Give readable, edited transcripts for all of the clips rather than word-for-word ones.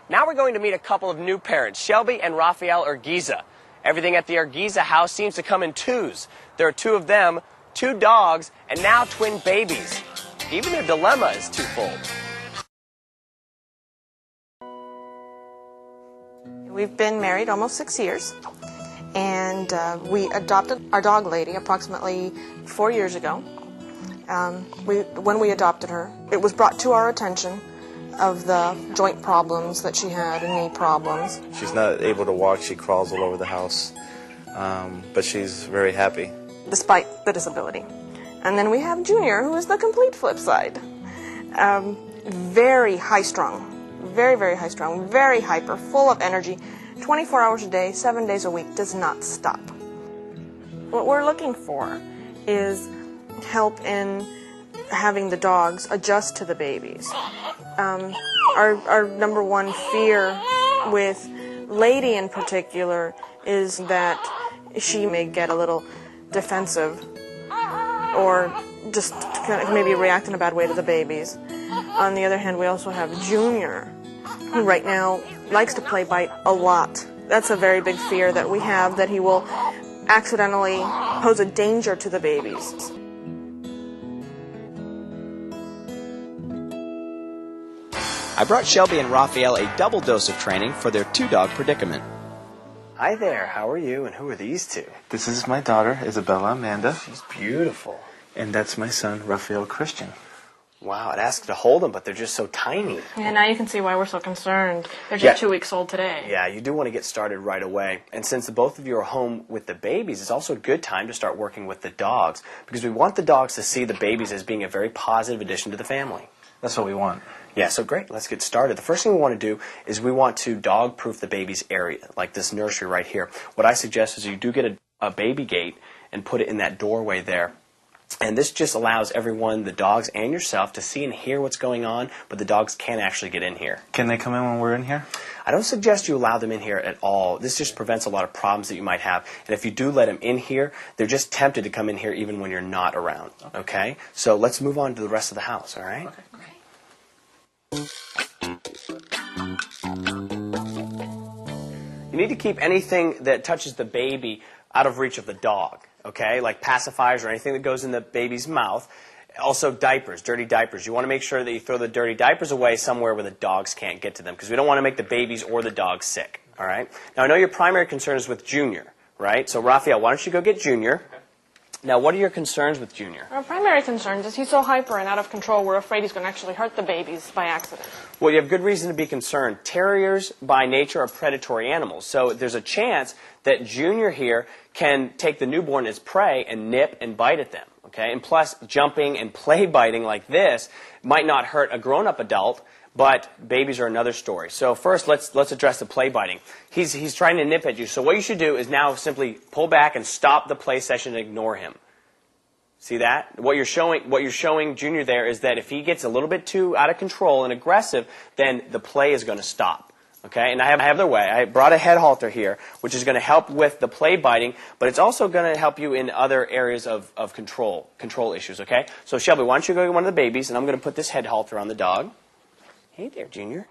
Now we're going to meet a couple of new parents, Shelby and Raphael Urquiza. Everything at the Urquiza house seems to come in twos. There are two of them, two dogs, and now twin babies. Even their dilemma is twofold. We've been married almost 6 years, and we adopted our dog Lady approximately 4 years ago. When we adopted her, it was brought to our attention of the joint problems that she had and knee problems. She's not able to walk, she crawls all over the house, but she's very happy. Despite the disability. And then we have Junior, who is the complete flip side. Very high-strung, very high-strung, very hyper, full of energy, 24 hours a day, 7 days a week, does not stop. What we're looking for is help in having the dogs adjust to the babies. Our number one fear with Lady in particular is that she may get a little defensive or just kind of maybe react in a bad way to the babies. On the other hand, we also have Junior, who right now likes to play bite a lot. That's a very big fear that we have, that he will accidentally pose a danger to the babies. I brought Shelby and Raphael a double dose of training for their two-dog predicament. Hi there, how are you, and who are these two? This is my daughter, Isabella Amanda. She's beautiful. And that's my son, Raphael Christian. Wow, I'd ask to hold them, but they're just so tiny. Yeah, now you can see why we're so concerned. They're just 2 weeks old today. Yeah, you do want to get started right away. And since the both of you are home with the babies, it's also a good time to start working with the dogs, because we want the dogs to see the babies as being a very positive addition to the family. That's what we want. Yeah, so great. Let's get started. The first thing we want to do is we want to dog-proof the baby's area, like this nursery right here. What I suggest is you do get a baby gate and put it in that doorway there. And this just allows everyone, the dogs and yourself, to see and hear what's going on, but the dogs can't actually get in here. Can they come in when we're in here? I don't suggest you allow them in here at all. This just prevents a lot of problems that you might have. And if you do let them in here, they're just tempted to come in here even when you're not around. Okay? So let's move on to the rest of the house, all right? Okay, great. You need to keep anything that touches the baby out of reach of the dog, okay? Like pacifiers or anything that goes in the baby's mouth. Also diapers, dirty diapers. You want to make sure that you throw the dirty diapers away somewhere where the dogs can't get to them, because we don't want to make the babies or the dogs sick, all right? Now, I know your primary concern is with Junior, right? So, Raphael, why don't you go get Junior? Okay. Now, what are your concerns with Junior? Our primary concern is he's so hyper and out of control, we're afraid he's going to actually hurt the babies by accident. Well, you have good reason to be concerned. Terriers, by nature, are predatory animals. So there's a chance that Junior here can take the newborn as prey and nip and bite at them. Okay? And plus, jumping and play biting like this might not hurt a grown-up adult, but babies are another story. So first, let's address the play biting. He's trying to nip at you. So what you should do is now simply pull back and stop the play session and ignore him. See that? What you're showing Junior there is that if he gets a little bit too out of control and aggressive, then the play is going to stop. Okay? And I have another way. I brought a head halter here, which is going to help with the play biting, but it's also going to help you in other areas of control issues. Okay? So Shelby, why don't you go get one of the babies, and I'm going to put this head halter on the dog. Hey there, Junior.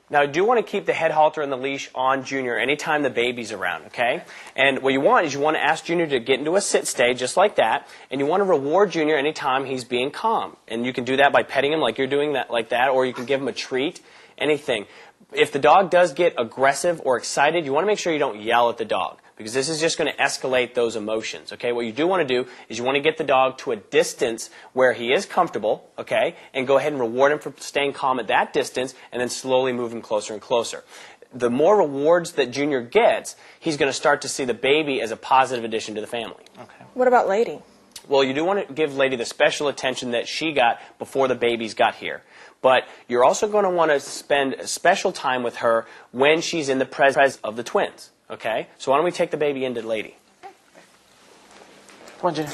Now, I do want to keep the head halter and the leash on Junior anytime the baby's around, okay? And what you want is you want to ask Junior to get into a sit stay just like that, and you want to reward Junior anytime he's being calm. And you can do that by petting him like you're doing that, like that, or you can give him a treat, anything. If the dog does get aggressive or excited, you want to make sure you don't yell at the dog, because this is just going to escalate those emotions, okay? What you do want to do is you want to get the dog to a distance where he is comfortable, okay? And go ahead and reward him for staying calm at that distance, and then slowly move him closer and closer. The more rewards that Junior gets, he's going to start to see the baby as a positive addition to the family. Okay. What about Lady? Well, you do want to give Lady the special attention that she got before the babies got here. But you're also going to want to spend special time with her when she's in the presence of the twins. Okay? So why don't we take the baby into Lady? Come on, Junior.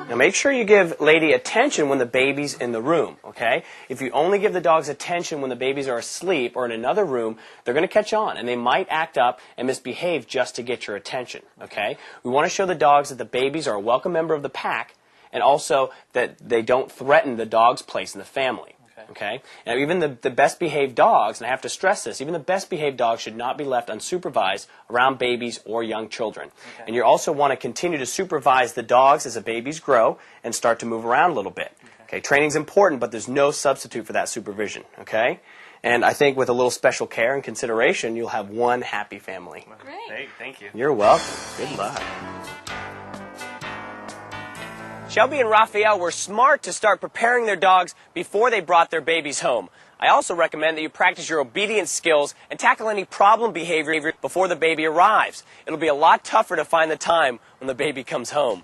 Now make sure you give Lady attention when the baby's in the room, okay? If you only give the dogs attention when the babies are asleep or in another room, they're going to catch on, and they might act up and misbehave just to get your attention, okay? We want to show the dogs that the babies are a welcome member of the pack, and also that they don't threaten the dog's place in the family. Okay? Now, even the best behaved dogs, and I have to stress this, even the best behaved dogs should not be left unsupervised around babies or young children. And you also want to continue to supervise the dogs as the babies grow and start to move around a little bit. Okay? Training's important, but there's no substitute for that supervision. Okay? And I think with a little special care and consideration, you'll have one happy family. Great. Hey, thank you. You're welcome. Good luck. Shelby and Raphael were smart to start preparing their dogs before they brought their babies home. I also recommend that you practice your obedience skills and tackle any problem behavior before the baby arrives. It'll be a lot tougher to find the time when the baby comes home.